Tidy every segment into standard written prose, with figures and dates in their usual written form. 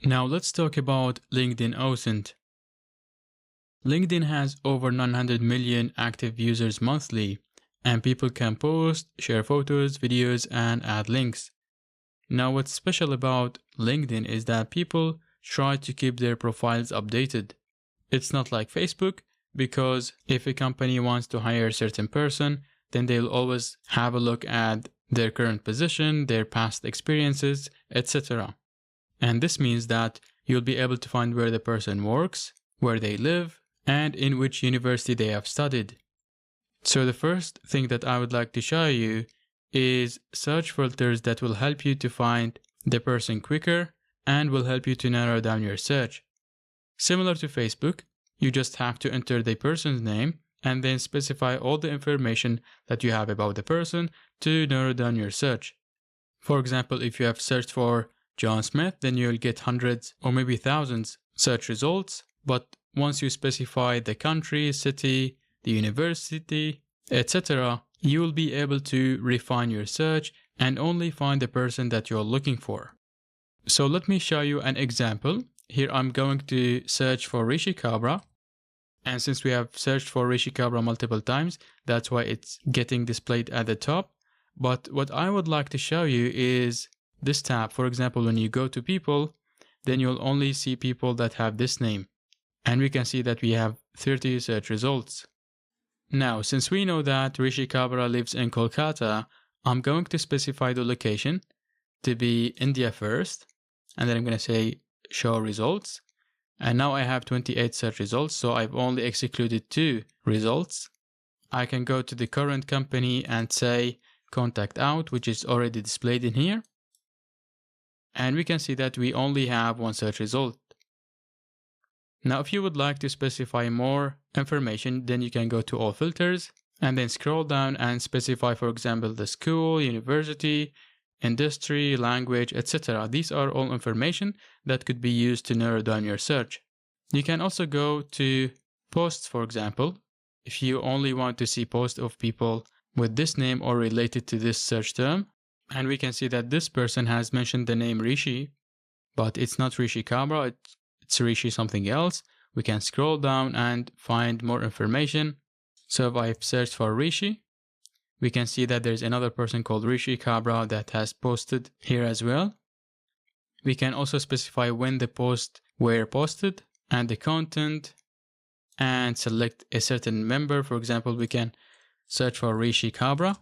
Now let's talk about LinkedIn OSINT. LinkedIn has over 900 million active users monthly, and people can post, share photos, videos, and add links. Now what's special about LinkedIn is that people try to keep their profiles updated. It's not like Facebook, because if a company wants to hire a certain person, then they'll always have a look at their current position, their past experiences, etc. And this means that you'll be able to find where the person works, where they live, and in which university they have studied. So the first thing that I would like to show you is search filters that will help you to find the person quicker and will help you to narrow down your search. Similar to Facebook, you just have to enter the person's name and then specify all the information that you have about the person to narrow down your search. For example, if you have searched for John Smith, then you'll get hundreds or maybe thousands search results. But once you specify the country, city, the university, etc., you will be able to refine your search and only find the person that you're looking for. So let me show you an example. Here I'm going to search for Rishi Kabra. And since we have searched for Rishi Kabra multiple times, that's why it's getting displayed at the top. But what I would like to show you is this tab. For example, when you go to people, then you'll only see people that have this name. And we can see that we have 30 search results. Now, since we know that Rishi Kabra lives in Kolkata, I'm going to specify the location to be India first. And then I'm going to say show results. And now I have 28 search results, so I've only excluded 2 results. I can go to the current company and say contact out, which is already displayed in here. And we can see that we only have 1 search result. Now, if you would like to specify more information, then you can go to all filters and then scroll down and specify, for example, the school, university, industry, language, etc. These are all information that could be used to narrow down your search. You can also go to posts, for example, if you only want to see posts of people with this name or related to this search term. And we can see that this person has mentioned the name Rishi, but it's not Rishi Kabra, it's Rishi something else. We can scroll down and find more information. So if I've searched for Rishi, we can see that there's another person called Rishi Kabra that has posted here as well. We can also specify when the posts were posted and the content and select a certain member. For example, we can search for Rishi Kabra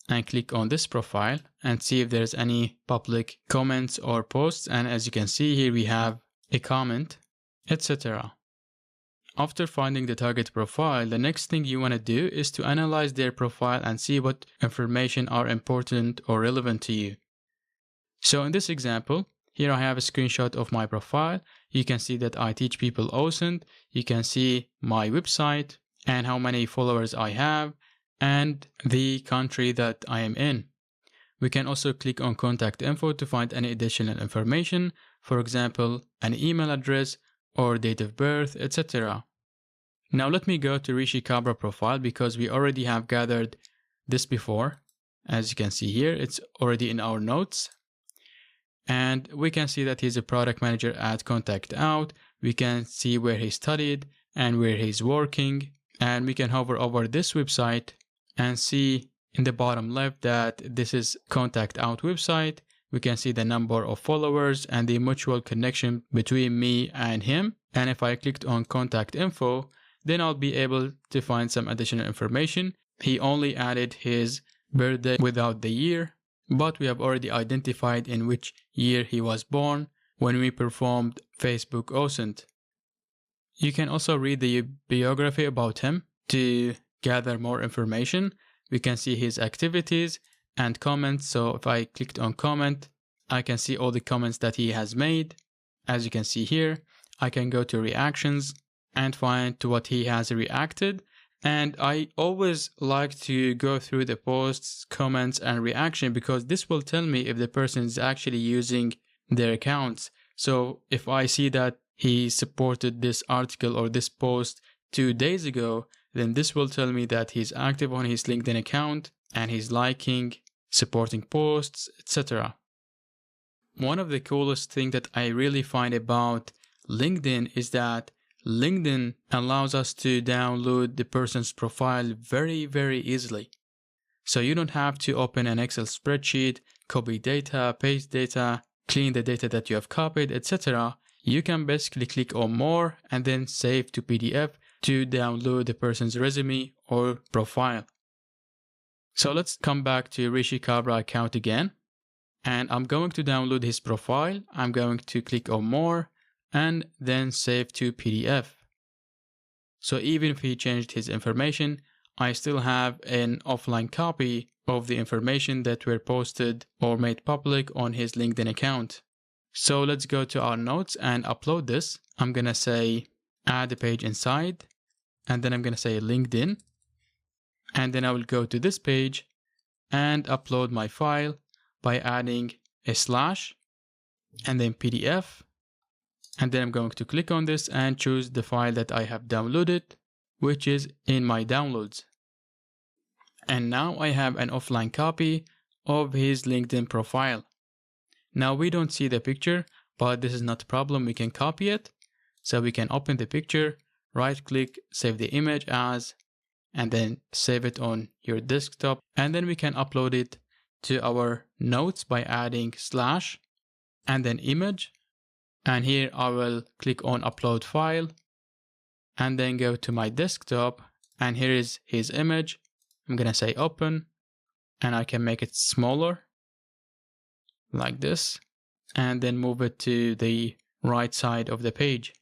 and click on this profile and see if there's any public comments or posts. And as you can see here, we have a comment, etc. After finding the target profile, the next thing you want to do is to analyze their profile and see what information are important or relevant to you. So in this example, here I have a screenshot of my profile. You can see that I teach people OSINT. You can see my website and how many followers I have and the country that I am in. We can also click on contact info to find any additional information, for example, an email address or date of birth, etc. Now let me go to Rishi Kabra profile because we already have gathered this before. As you can see here, it's already in our notes. And we can see that he's a product manager at Contact Out. We can see where he studied and where he's working. And we can hover over this website and see in the bottom left that this is Contact Out website. We can see the number of followers and the mutual connection between me and him. And if I clicked on contact info, then I'll be able to find some additional information. He only added his birthday without the year, but we have already identified in which year he was born when we performed Facebook OSINT. You can also read the biography about him to gather more information. We can see his activities and comments. So if I clicked on comment, I can see all the comments that he has made. As you can see here, I can go to reactions and find to what he has reacted. And I always like to go through the posts, comments, and reaction because this will tell me if the person is actually using their accounts. So if I see that he supported this article or this post 2 days ago, then this will tell me that he's active on his LinkedIn account and he's liking, supporting posts, etc. one of the coolest things that I really find about LinkedIn is that LinkedIn allows us to download the person's profile very, very easily. So you don't have to open an Excel spreadsheet, copy data, paste data, clean the data that you have copied, etc. You can basically click on more and then save to PDF to download the person's resume or profile. So let's come back to Rishi Kabra account again. And I'm going to download his profile. I'm going to click on more and then save to PDF. So even if he changed his information, I still have an offline copy of the information that were posted or made public on his LinkedIn account. So let's go to our notes and upload this. I'm going to say add a page inside, and then I'm going to say LinkedIn. And then I will go to this page and upload my file by adding a slash and then PDF. And then I'm going to click on this and choose the file that I have downloaded, which is in my downloads. And now I have an offline copy of his LinkedIn profile. Now we don't see the picture, but this is not a problem. We can copy it. So we can open the picture, right click, save the image as, and then save it on your desktop. And then we can upload it to our notes by adding slash and then image. And here I will click on upload file and then go to my desktop, and here is his image. I'm going to say open, and I can make it smaller like this and then move it to the right side of the page.